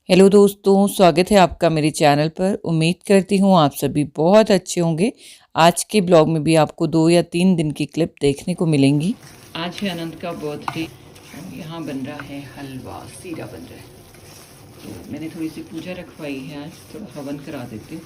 Hello दोस्तों, स्वागत है आपका मेरे चैनल पर। उम्मीद करती हूँ आप सभी बहुत अच्छे होंगे। आज के ब्लॉग में भी आपको 2 या 3 दिन की क्लिप देखने को मिलेंगी। आज है अनंत का बर्थडे और यहाँ बन रहा है हलवा, सीरा बन रहा है। तो मैंने थोड़ी सी पूजा रखवाई है, आज थोड़ा हवन करा देती हूँ।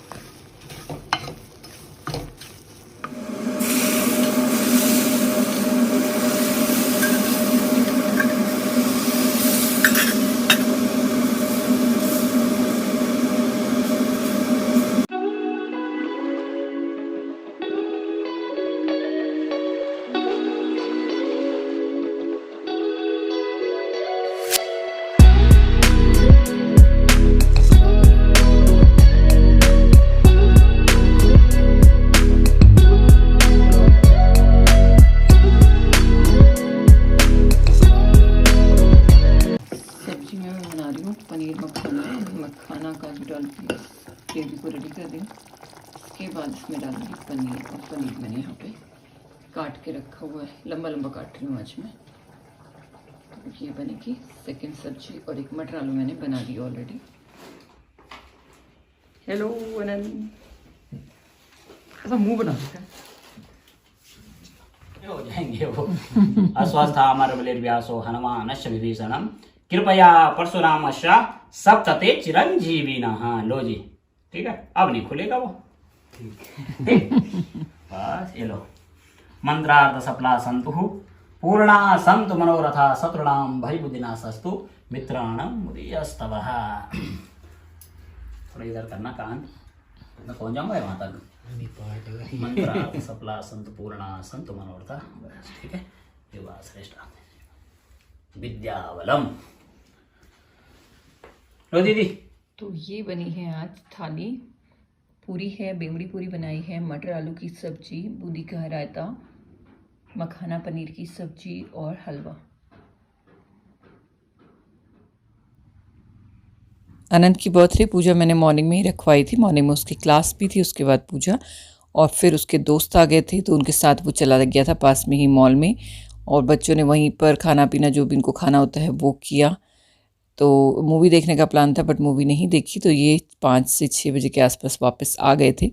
पनीर मखाना का जो डालती हूँ, ग्रेवी को रेडी कर दी। उसके बाद इसमें डालूंगी पनीर, और पनीर मैंने यहाँ पे काट के रखा हुआ है, लंबा लंबा काट रही हूँ आज मैं। तो ये बनेगी सेकंड सब्जी। और एक मटर आलू मैंने बना दी ऑलरेडी। हेलो अनंत, ऐसा मुंह बना हो जाएंगे वो। अस्वस्थामरबलिर्व्यासो हनुमानश्च विभीषणम् कृपया परशुरामश्च सप्तते चिरंजीविनः। लो जी, ठीक है, अब नहीं खुलेगा वो। ठीक बस ये लो। मंत्रार्थ सफला संतु पूर्णा संतु मनोरथा शत्रुणाम भयबुद्धिनाशस्तु मित्राणाम मुदीयस्तवः। थोड़ा इधर करना कान, मैं पहुंच जाऊंगा वहां तक। मंत्रार्थ सफला संतु पूर्णा संतु मनोरथा, ठीक है। विवाह श्रेष्ठ विद्यावलम। लो दीदी। तो ये बनी है आज थाली। पूरी है, बेमड़ी पूरी बनाई है, मटर आलू की सब्जी, बूंदी का रायता, मखाना पनीर की सब्जी और हलवा। अनंत की बर्थडे पूजा मैंने मॉर्निंग में ही रखवाई थी। मॉर्निंग में उसकी क्लास भी थी, उसके बाद पूजा, और फिर उसके दोस्त आ गए थे तो उनके साथ वो चला गया था पास में ही मॉल में, और बच्चों ने वहीं पर खाना पीना जो भी इनको खाना होता है वो किया। तो मूवी देखने का प्लान था बट मूवी नहीं देखी। तो ये 5 से 6 बजे के आसपास वापस आ गए थे।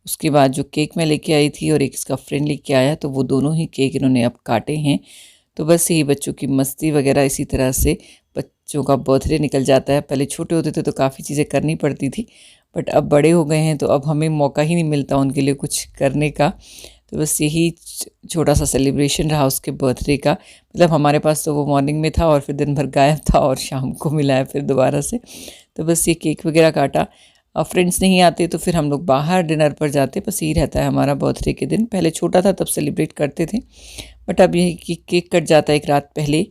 उसके बाद जो केक मैं लेके आई थी और एक इसका फ्रेंड लेके आया, तो वो दोनों ही केक इन्होंने अब काटे हैं। तो बस यही बच्चों की मस्ती वगैरह, इसी तरह से बच्चों का बर्थडे निकल जाता है। पहले छोटे होते थे तो काफ़ी चीज़ें करनी पड़ती थी, बट अब बड़े हो गए हैं तो अब हमें मौका ही नहीं मिलता उनके लिए कुछ करने का। तो बस यही छोटा सा सेलिब्रेशन रहा उसके बर्थडे का। मतलब हमारे पास तो वो मॉर्निंग में था और फिर दिन भर गायब था और शाम को मिला है फिर दोबारा से। तो बस ये केक वगैरह काटा। अब फ्रेंड्स नहीं आते तो फिर हम लोग बाहर डिनर पर जाते। बस यही रहता है हमारा बर्थडे के दिन। पहले छोटा था तब सेलिब्रेट करते थे, बट अब यही कि केक कट जाता है एक रात पहले।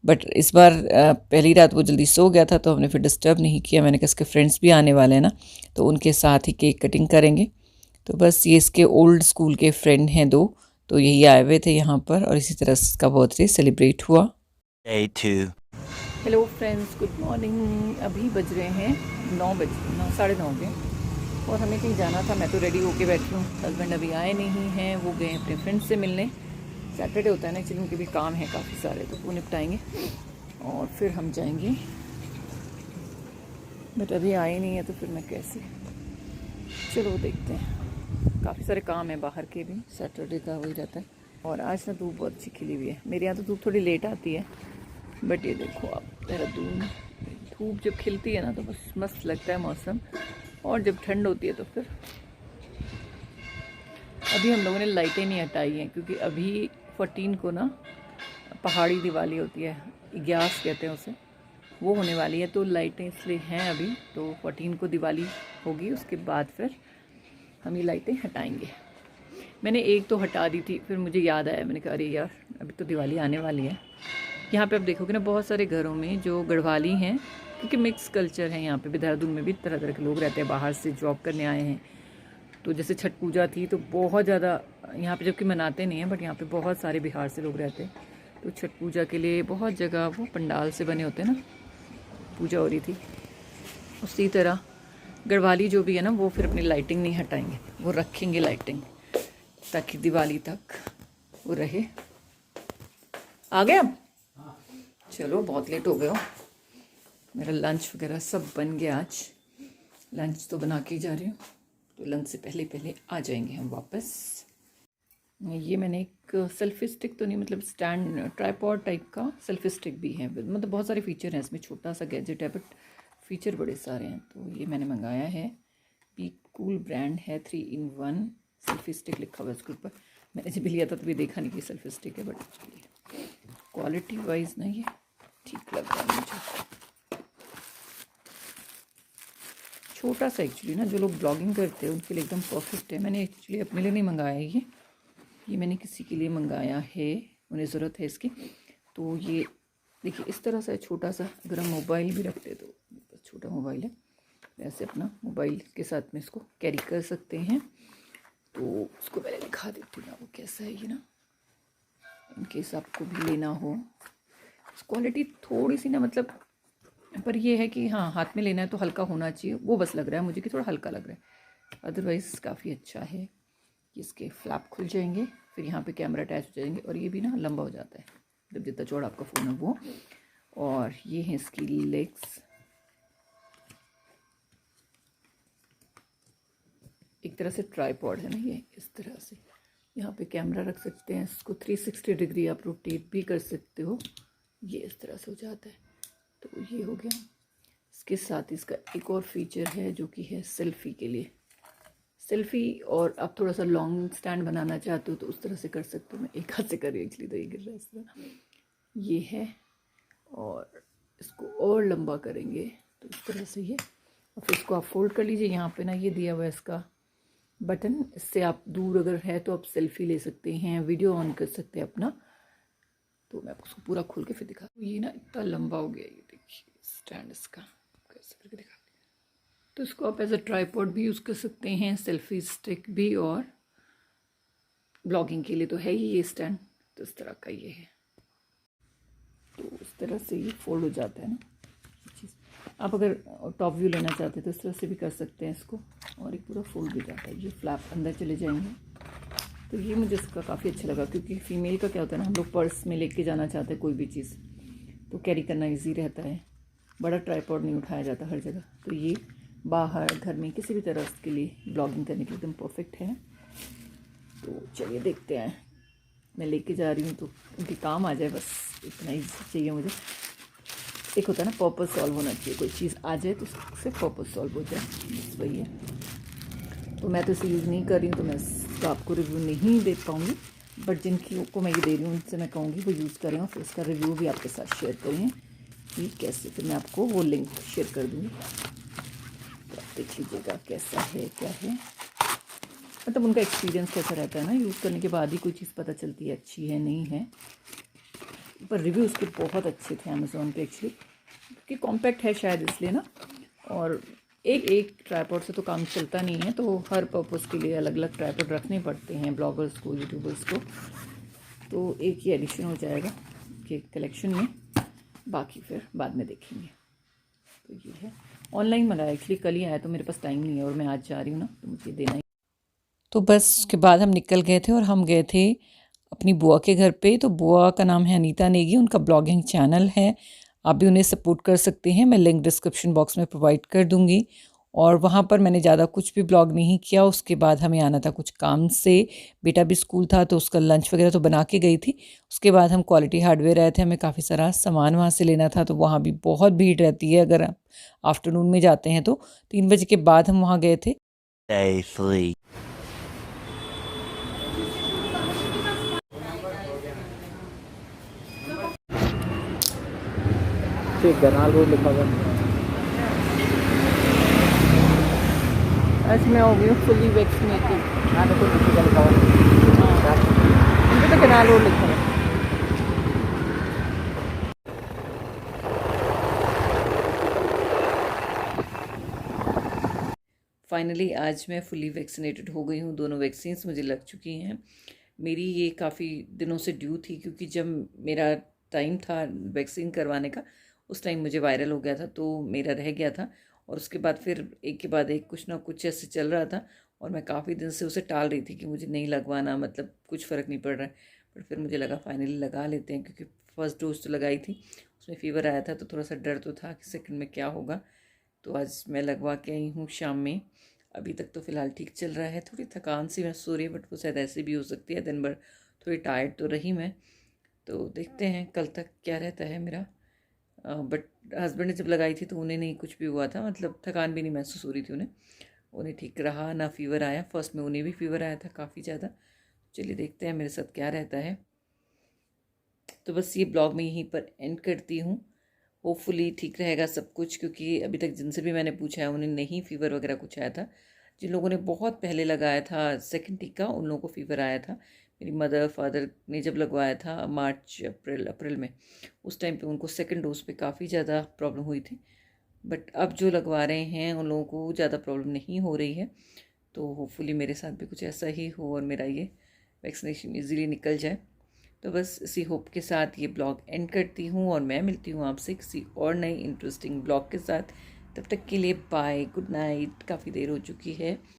बट इस बार पहली रात वो जल्दी सो गया था तो हमने फिर डिस्टर्ब नहीं किया। मैंने कहा इसके फ्रेंड्स भी आने वाले हैं ना, तो उनके साथ ही केक कटिंग करेंगे। तो बस ये इसके ओल्ड स्कूल के फ्रेंड हैं 2, तो यही आए हुए थे यहाँ पर, और इसी तरह इसका बर्थडे सेलिब्रेट हुआ। Hello friends, good morning. अभी बज रहे हैं 9 बजे, 9 साढ़े 9 बजे, और हमें कहीं जाना था। मैं तो रेडी होके बैठी हूँ। हस्बैंड अभी आए नहीं हैं, वो गए अपने फ्रेंड्स से मिलने। सैटरडे होता है ना, एक्चुअली उनके भी काम है काफ़ी सारे, तो वो निपटाएंगे और फिर हम जाएंगे। बट अभी आए नहीं है तो फिर मैं कैसे, चलो देखते हैं। काफ़ी सारे काम है बाहर के भी, सैटरडे का वही रहता है। और आज ना धूप बहुत अच्छी खिली हुई है। मेरे यहाँ तो धूप थोड़ी लेट आती है, बट ये देखो आप, देहरादून धूप जब खिलती है ना तो बस मस्त लगता है मौसम। और जब ठंड होती है तो फिर अभी हम लोगों ने लाइटें नहीं हटाई हैं, क्योंकि अभी 14 को ना पहाड़ी दिवाली होती है, ग्यास कहते हैं उसे, वो होने वाली है। तो लाइटें इसलिए हैं अभी, तो 14 को दिवाली होगी, उसके बाद फिर हम ये लाइटें हटाएंगे। मैंने एक तो हटा दी थी, फिर मुझे याद आया, मैंने कहा अरे यार अभी तो दिवाली आने वाली है। यहाँ पे आप देखोगे ना बहुत सारे घरों में जो गढ़वाली हैं, क्योंकि मिक्स कल्चर है यहाँ पे। देहरादून में भी तरह तरह के लोग रहते हैं, बाहर से जॉब करने आए हैं। तो जैसे छठ पूजा थी तो बहुत ज़्यादा यहाँ पे, जबकि मनाते नहीं हैं, बट यहाँ पे बहुत सारे बिहार से लोग रहते हैं। तो छठ पूजा के लिए बहुत जगह वो पंडाल से बने होते हैं ना, पूजा हो रही थी। उसी तरह गढ़वाली जो भी है ना, वो फिर अपनी लाइटिंग नहीं हटाएंगे, वो रखेंगे लाइटिंग ताकि दिवाली तक वो रहे। आ गए अब? चलो बहुत लेट हो गए हो। मेरा लंच वगैरह सब बन गया आज। लंच तो बना के ही जा रही हूँ, तो लंच से पहले पहले आ जाएंगे हम वापस। ये मैंने एक सेल्फी स्टिक तो नहीं, मतलब स्टैंड ट्राइपॉड टाइप का सेल्फी स्टिक भी है, मतलब बहुत सारे फीचर हैं इसमें, छोटा सा गैजेट है बट फीचर बड़े सारे हैं। तो ये मैंने मंगाया है, बी कूल ब्रांड है, 3-in-1 सेल्फी स्टिक लिखा हुआ है इसके ऊपर। मैंने जब लिया था तभी देखा नहीं कि सेल्फी स्टिक है, बट क्वालिटी वाइज ना ये ठीक लग रहा है मुझे। छोटा सा एक्चुअली ना, जो लोग ब्लॉगिंग करते हैं उनके लिए एकदम परफेक्ट है। मैंने एक्चुअली अपने लिए नहीं मंगाया है ये मैंने किसी के लिए मंगाया है, उन्हें ज़रूरत है इसकी। तो ये देखिए इस तरह से छोटा सा, अगर हम मोबाइल भी रखते तो छोटा मोबाइल है, वैसे अपना मोबाइल के साथ में इसको कैरी कर सकते हैं। तो उसको पहले दिखा देती हूँ वो कैसा है ये ना, इनकेस आपको भी लेना हो। क्वालिटी थोड़ी सी ना, मतलब पर ये है कि हाँ हाथ में लेना है तो हल्का होना चाहिए, वो बस लग रहा है मुझे कि थोड़ा हल्का लग रहा है, अदरवाइज़ काफ़ी अच्छा है। इसके फ्लैप खुल जाएंगे, फिर यहाँ पे कैमरा अटैच हो जाएंगे, और ये भी ना लंबा हो जाता है, जब जितना चौड़ा आपका फ़ोन है वो। और ये है इसकी लेग्स, एक तरह से ट्राइपॉड है ना ये, इस तरह से यहाँ पे कैमरा रख सकते हैं, इसको 360 डिग्री आप रोटेट भी कर सकते हो, ये इस तरह से हो जाता है। तो ये हो गया। इसके साथ इसका एक और फीचर है जो कि है सेल्फ़ी के लिए, सेल्फ़ी, और आप थोड़ा सा लॉन्ग स्टैंड बनाना चाहते हो तो उस तरह से कर सकते हो। मैं एक हाथ से कर रही हूँ एक्चुअली, तो ये गिर रहा है इस तरह, ये है। और इसको और लंबा करेंगे तो इस तरह से ये, और फिर इसको आप फोल्ड कर लीजिए। यहाँ पे ना ये दिया हुआ है इसका बटन, इससे आप दूर अगर है तो आप सेल्फ़ी ले सकते हैं, वीडियो ऑन कर सकते हैं अपना। तो मैं आपको पूरा खोल के फिर दिखा, ये ना इतना लंबा हो गया, ये देखिए स्टैंड इसका कैसे करके दिखा। तो इसको आप एज अ ट्राइपॉड भी यूज़ कर सकते हैं, सेल्फी स्टिक भी, और ब्लॉगिंग के लिए तो है ही ये स्टैंड। तो इस तरह का ये है, तो इस तरह से ये फोल्ड हो जाता है ना चीज़। आप अगर टॉप व्यू लेना चाहते हैं तो इस तरह से भी कर सकते हैं इसको, और एक पूरा फोल्ड भी जाता है, ये फ्लैप अंदर चले जाएंगे। तो ये मुझे इसका काफ़ी अच्छा लगा, क्योंकि फीमेल का क्या होता है ना, हम लोग पर्स में लेके जाना चाहते हैं कोई भी चीज़, तो कैरी करना इजी रहता है, बड़ा ट्राइपॉड नहीं उठाया जाता हर जगह। तो ये बाहर घर में किसी भी तरह के लिए ब्लॉगिंग करने के लिए एकदम परफेक्ट है। तो चलिए देखते हैं, मैं लेके जा रही हूँ तो उनके काम आ जाए, बस इतना ही चाहिए मुझे। एक होता है ना पर्पस सॉल्व होना चाहिए, कोई चीज़ आ जाए तो उससे पर्पस सॉल्व हो जाए, बस वही है। तो मैं तो इसे यूज़ नहीं कर रही हूँ, तो मैं इसका आपको रिव्यू नहीं दे पाऊँगी, बट जिनकी को मैं ये दे रही हूँ उनसे मैं कहूँगी वो यूज़ करें, और फिर उसका रिव्यू भी आपके साथ शेयर करें कि कैसे, फिर मैं आपको वो लिंक शेयर कर दूँगी, तो आप देख लीजिएगा कैसा है क्या है, मतलब उनका एक्सपीरियंस कैसा रहता है ना, यूज़ करने के बाद ही कोई चीज़ पता चलती है अच्छी है नहीं है। पर रिव्यू उसके बहुत अच्छे थे अमेज़ोन पे एक्चुअली, क्योंकि कॉम्पैक्ट है शायद इसलिए ना, और एक ट्राइपॉड से तो काम चलता नहीं है, तो हर पर्पज़ के लिए अलग अलग ट्राइपॉड रखने पड़ते हैं ब्लॉगर्स को, यूट्यूबर्स को। तो एक ही एडिशन हो जाएगा कि कलेक्शन में, बाकी फिर बाद में देखेंगे। तो ये है, ऑनलाइन मंगाया एक्चुअली, कल ही आया, तो मेरे पास टाइम नहीं है और मैं आज जा रही हूँ ना, तो मुझे देना ही। तो बस उसके बाद हम निकल गए थे और हम गए थे अपनी बुआ के घर पे। तो बुआ का नाम है अनीता नेगी, उनका ब्लॉगिंग चैनल है, आप भी उन्हें सपोर्ट कर सकते हैं, मैं लिंक डिस्क्रिप्शन बॉक्स में प्रोवाइड कर दूँगी। और वहाँ पर मैंने ज़्यादा कुछ भी ब्लॉग नहीं किया। उसके बाद हमें आना था कुछ काम से, बेटा भी स्कूल था तो उसका लंच वगैरह तो बना के गई थी। उसके बाद हम क्वालिटी हार्डवेयर आए थे, हमें काफ़ी सारा सामान वहाँ से लेना था, तो वहाँ भी बहुत भीड़ रहती है अगर आप आफ्टरनून में जाते हैं तो। 3 बजे के बाद हम वहाँ गए थे। गरनाल रोड लिखा हुआ है। आज मैं हो गई हूँ फुली वैक्सीनेटेड। हाँ देखो किसी का लिखा हुआ है। मुझे तो कैनाल रोड लिखा है। फाइनली आज मैं फुली वैक्सीनेटेड हो गई हूँ, दोनों वैक्सीन्स मुझे लग चुकी हैं। मेरी ये काफ़ी दिनों से ड्यू थी, क्योंकि जब मेरा टाइम था वैक्सीन करवाने का उस टाइम मुझे वायरल हो गया था, तो मेरा रह गया था, और उसके बाद फिर एक के बाद एक कुछ ना कुछ ऐसे चल रहा था, और मैं काफ़ी दिन से उसे टाल रही थी कि मुझे नहीं लगवाना, मतलब कुछ फ़र्क नहीं पड़ रहा है। पर फिर मुझे लगा फाइनली लगा लेते हैं, क्योंकि फर्स्ट डोज तो लगाई थी, उसमें फ़ीवर आया था तो थोड़ा सा डर तो था कि सेकंड में क्या होगा। तो आज मैं लगवा के आई हूँ शाम में। अभी तक तो फ़िलहाल ठीक चल रहा है, थोड़ी थकान सी महसूस हो रही है, बट वो शायद ऐसे भी हो सकती है, दिन भर थोड़ी टायर्ड तो रही मैं। तो देखते हैं कल तक क्या रहता है मेरा। बट हस्बैंड ने जब लगाई थी तो उन्हें नहीं कुछ भी हुआ था, मतलब थकान भी नहीं महसूस हो रही थी उन्हें ठीक रहा, ना फ़ीवर आया। फर्स्ट में उन्हें भी फ़ीवर आया था काफ़ी ज़्यादा। चलिए देखते हैं मेरे साथ क्या रहता है। तो बस ये ब्लॉग मैं यहीं पर एंड करती हूँ। होपफुली ठीक रहेगा सब कुछ, क्योंकि अभी तक जिनसे भी मैंने पूछा है उन्हें नहीं फ़ीवर वगैरह कुछ आया था। जिन लोगों ने बहुत पहले लगाया था सेकंड टीका, उन लोगों को फ़ीवर आया था। मेरी मदर फादर ने जब लगवाया था मार्च अप्रैल में, उस टाइम पे उनको सेकंड डोज पे काफ़ी ज़्यादा प्रॉब्लम हुई थी। बट अब जो लगवा रहे हैं उन लोगों को ज़्यादा प्रॉब्लम नहीं हो रही है। तो होपफुली मेरे साथ भी कुछ ऐसा ही हो और मेरा ये वैक्सीनेशन ईज़िली निकल जाए। तो बस इसी होप के साथ ये ब्लॉग एंड करती हूँ और मैं मिलती हूँ आपसे किसी और नई इंटरेस्टिंग ब्लॉग के साथ। तब तक के लिए बाय, गुड नाइट। काफ़ी देर हो चुकी है।